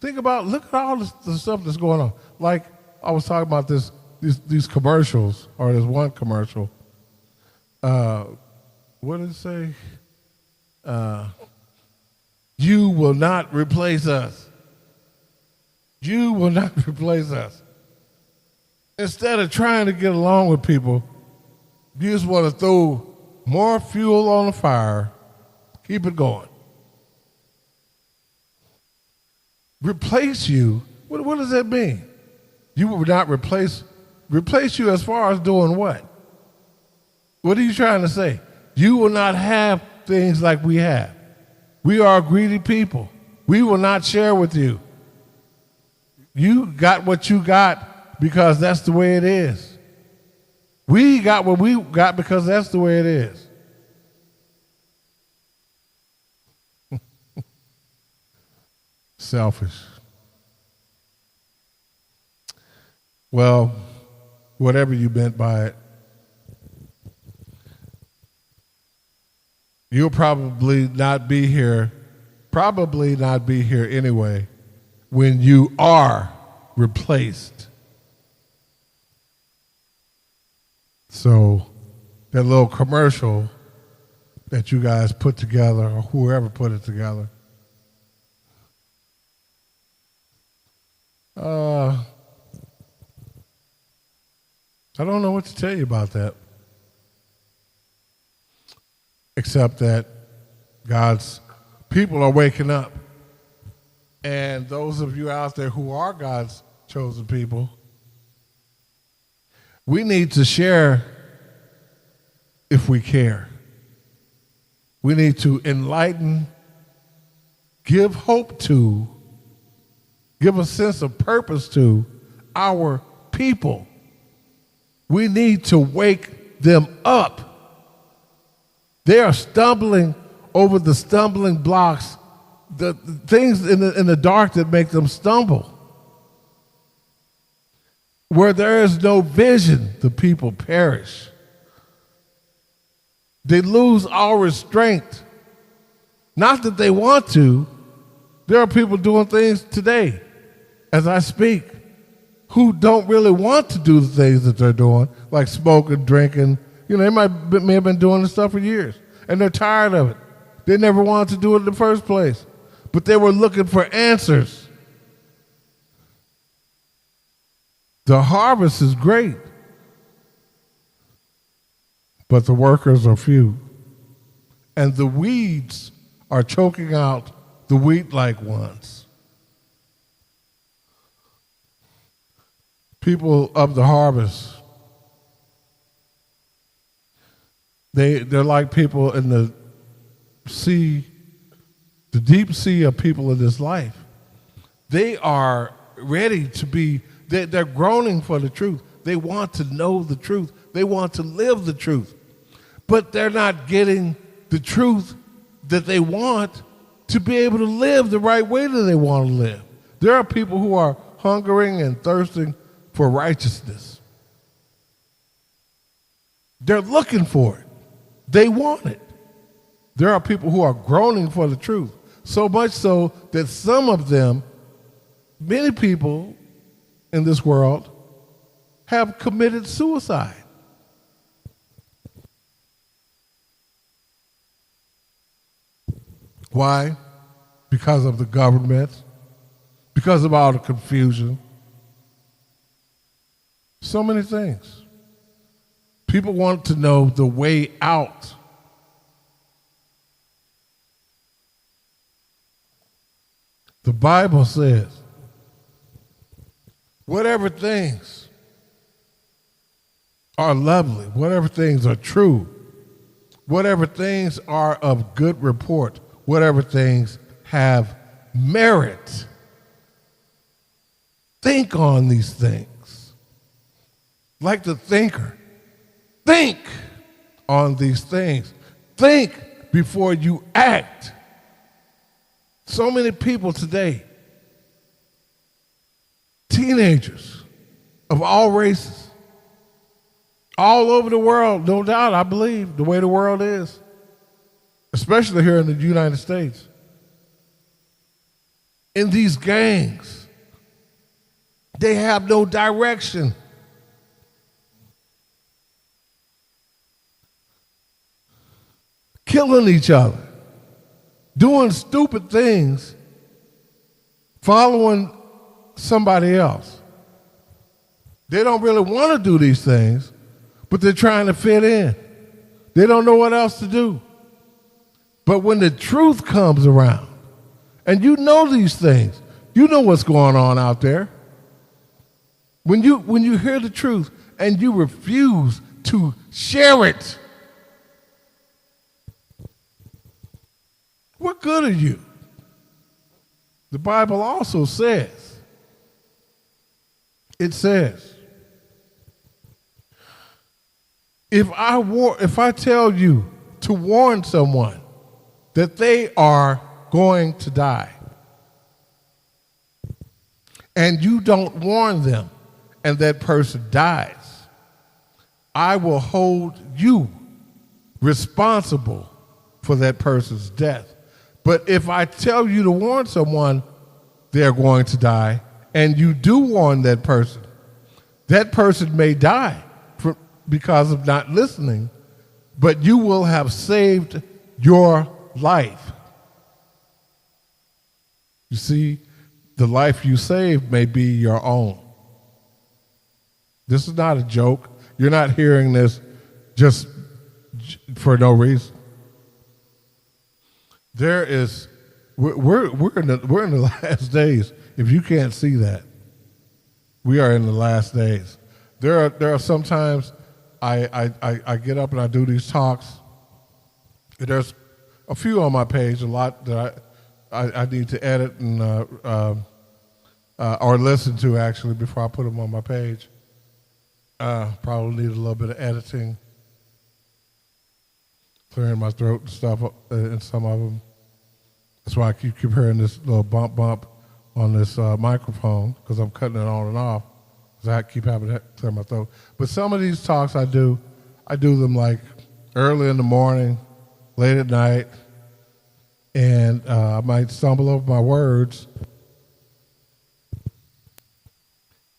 Look at all the stuff that's going on. Like I was talking about these commercials, or there's one commercial. What did it say? You will not replace us. You will not replace us. Instead of trying to get along with people, you just want to throw more fuel on the fire, keep it going. Replace you? What does that mean? You will not replace you as far as doing what? What are you trying to say? You will not have things like we have. We are a greedy people. We will not share with you. You got what you got because that's the way it is. We got what we got because that's the way it is. Selfish. Well, whatever you meant by it, you'll probably not be here anyway when you are replaced. So that little commercial that you guys put together, or whoever put it together, I don't know what to tell you about that, except that God's people are waking up. And those of you out there who are God's chosen people, we need to share if we care. We need to enlighten, give hope to, give a sense of purpose to our people. We need to wake them up. They are stumbling over the stumbling blocks, the things in the dark that make them stumble. Where there is no vision, the people perish. They lose all restraint. Not that they want to. There are people doing things today, as I speak, who don't really want to do the things that they're doing, like smoking, drinking. You know, they may have been doing this stuff for years, and they're tired of it. They never wanted to do it in the first place, but they were looking for answers. The harvest is great, but the workers are few, and the weeds are choking out the wheat-like ones. People of the harvest, they're like people in the sea, the deep sea of people in this life. They are ready to be, they're groaning for the truth. They want to know the truth. They want to live the truth. But they're not getting the truth that they want to be able to live the right way that they want to live. There are people who are hungering and thirsting for righteousness. They're looking for it. They want it. There are people who are groaning for the truth, so much so that some of them, many people in this world, have committed suicide. Why? Because of the government, because of all the confusion. So many things. People want to know the way out. The Bible says, whatever things are lovely, whatever things are true, whatever things are of good report, whatever things have merit, think on these things. Like the thinker, think on these things. Think before you act. So many people today, teenagers of all races, all over the world, no doubt, I believe, the way the world is, especially here in the United States, in these gangs. They have no direction. Killing each other, doing stupid things, following somebody else. They don't really want to do these things, but they're trying to fit in. They don't know what else to do. But when the truth comes around, and you know these things, you know what's going on out there. When you hear the truth and you refuse to share it, what good are you? The Bible also says, it says, if I tell you to warn someone that they are going to die, and you don't warn them, and that person dies, I will hold you responsible for that person's death. But if I tell you to warn someone they're going to die, and you do warn that person may die because of not listening, but you will have saved your life. You see, the life you save may be your own. This is not a joke. You're not hearing this just for no reason. We're in the last days. If you can't see that, we are in the last days. There are sometimes I get up and I do these talks. There's a few on my page, a lot that I need to edit and or listen to actually before I put them on my page. Probably need a little bit of editing, clearing my throat and stuff in some of them. That's why I keep hearing this little bump on this microphone, because I'm cutting it on and off, because I keep having to clear my throat. But some of these talks I do them like early in the morning, late at night, and I might stumble over my words.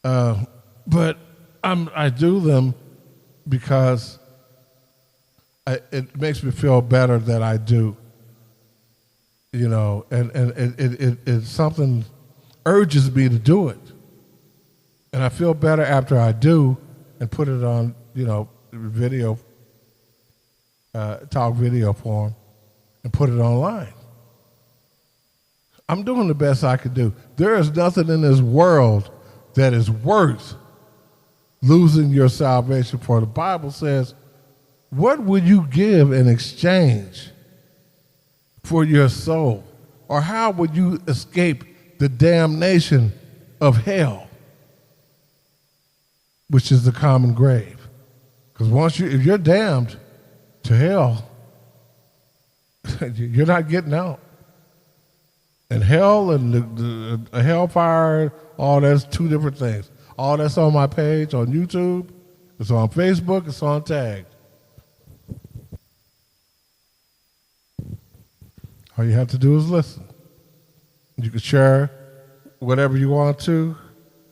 But I do them because it makes me feel better that I do, you know, and it something urges me to do it, and I feel better after I do and put it on, you know, video, talk video form, and put it online. I'm doing the best I could do. There is nothing in this world that is worth losing your salvation for. The Bible says, what would you give in exchange for your soul? Or how would you escape the damnation of hell, which is the common grave? Because if you're damned to hell, you're not getting out. And hell and the hellfire, all that's two different things. All that's on my page on YouTube, it's on Facebook, it's on Tagged. All you have to do is listen. You can share whatever you want to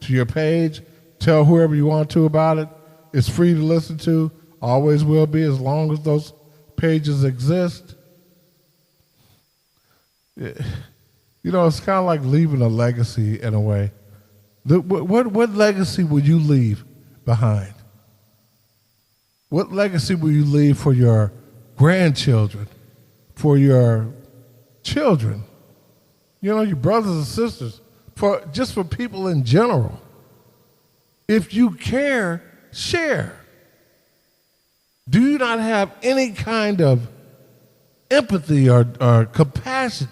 your page. Tell whoever you want to about it. It's free to listen to. Always will be, as long as those pages exist. You know, it's kind of like leaving a legacy in a way. What legacy would you leave behind? What legacy will you leave for your grandchildren, for your children, you know, your brothers and sisters, just for people in general? If you care, share. Do you not have any kind of empathy or compassion,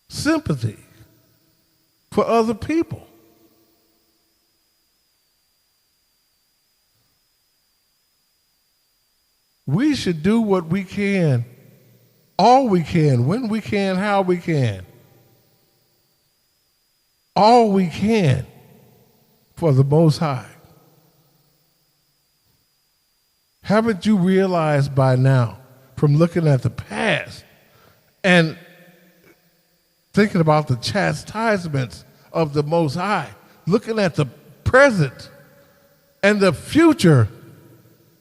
sympathy for other people? We should do what we can, all we can, when we can, how we can. All we can for the Most High. Haven't you realized by now, from looking at the past, and thinking about the chastisements of the Most High, looking at the present and the future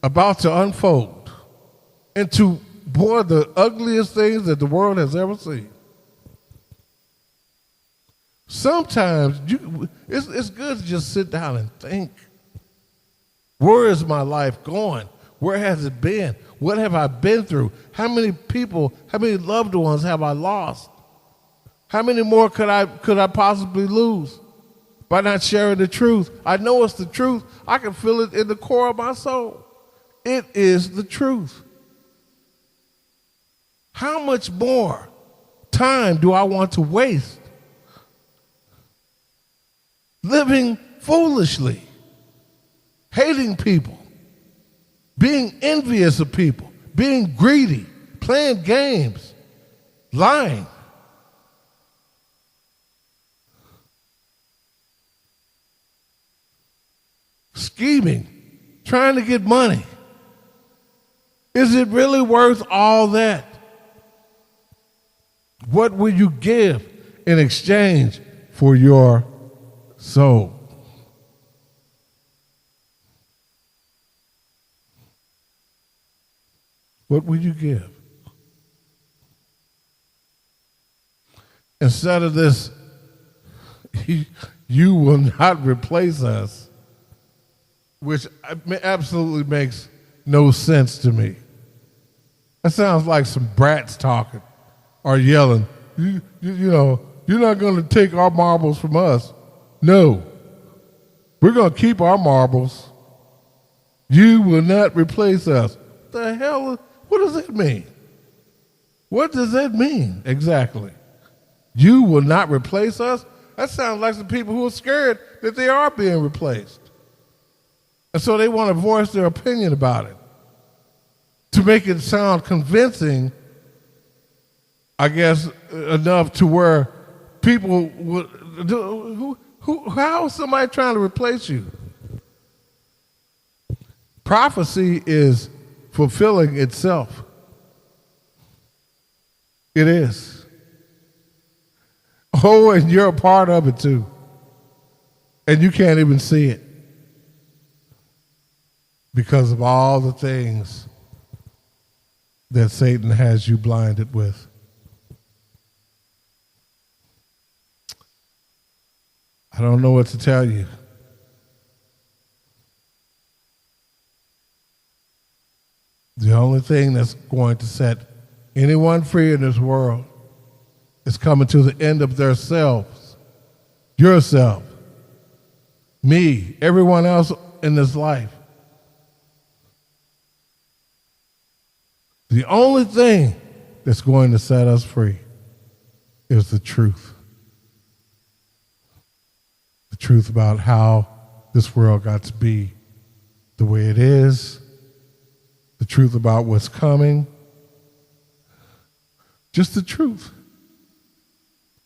about to unfold into one of the ugliest things that the world has ever seen. Sometimes it's good to just sit down and think. Where is my life going? Where has it been? What have I been through? How many people, how many loved ones have I lost? How many more could I possibly lose by not sharing the truth? I know it's the truth. I can feel it in the core of my soul. It is the truth. How much more time do I want to waste living foolishly, hating people, being envious of people, being greedy, playing games, lying? Scheming, trying to get money. Is it really worth all that? What will you give in exchange for your soul? What will you give? Instead of this, you will not replace us, which absolutely makes no sense to me. That sounds like some brats talking or yelling. You know, you're not going to take our marbles from us. No, we're going to keep our marbles. You will not replace us. What the hell? What does that mean? What does that mean exactly? You will not replace us? That sounds like some people who are scared that they are being replaced. And so they want to voice their opinion about it to make it sound convincing, I guess, enough to where people would do. How is somebody trying to replace you? Prophecy is fulfilling itself. It is. Oh, and you're a part of it too. And you can't even see it because of all the things that Satan has you blinded with. I don't know what to tell you. The only thing that's going to set anyone free in this world is coming to the end of their selves. Yourself, me, everyone else in this life. The only thing that's going to set us free is the truth. The truth about how this world got to be the way it is. The truth about what's coming. Just the truth.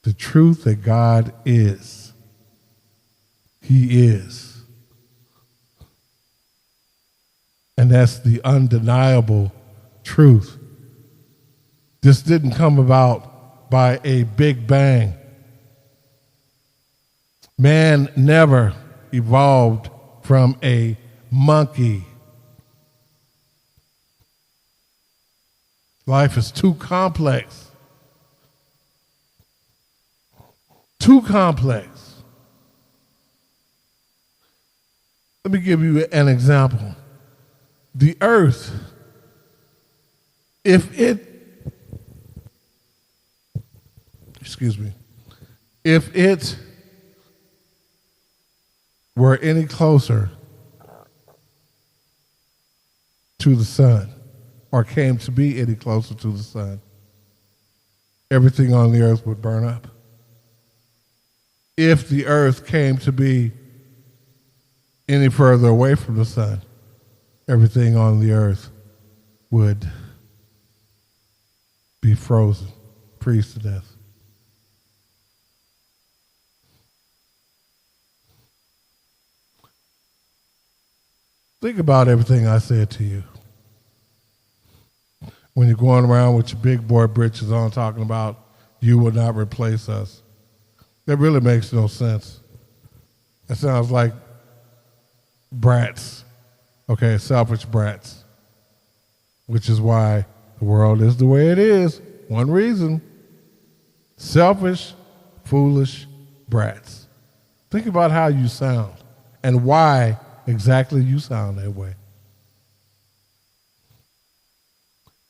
The truth that God is. He is. And that's the undeniable truth. This didn't come about by a big bang. Man never evolved from a monkey. Life is too complex. Too complex. Let me give you an example. The earth, if it were any closer to the sun, or came to be any closer to the sun, everything on the earth would burn up. If the earth came to be any further away from the sun, everything on the earth would be frozen, freeze to death. Think about everything I said to you. When you're going around with your big boy britches on talking about You will not replace us. That really makes no sense. It sounds like brats. Okay, selfish brats. Which is why the world is the way it is. One reason. Selfish, foolish brats. Think about how you sound and why exactly you sound that way.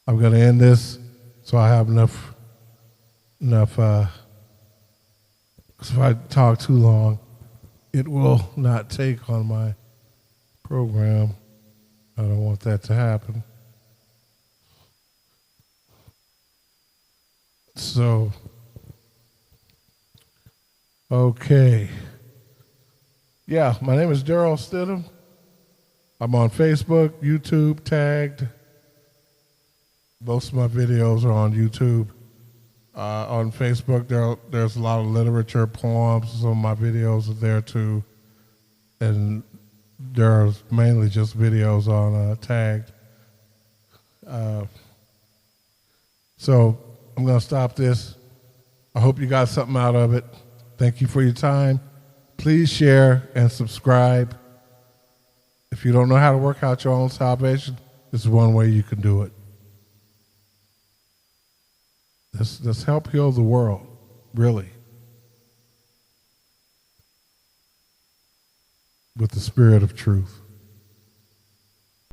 I'm going to end this so I have enough. Because if I talk too long, it will not take on my program. I don't want that to happen. So, okay. Yeah, my name is Darryl Stidham. I'm on Facebook, YouTube, tagged. Most of my videos are on YouTube. On Facebook, there's a lot of literature, poems. Some of my videos are there too. And there's mainly just videos on tagged. So I'm going to stop this. I hope you got something out of it. Thank you for your time. Please share and subscribe. If you don't know how to work out your own salvation, this is one way you can do it. Let's help heal the world, really, with the spirit of truth.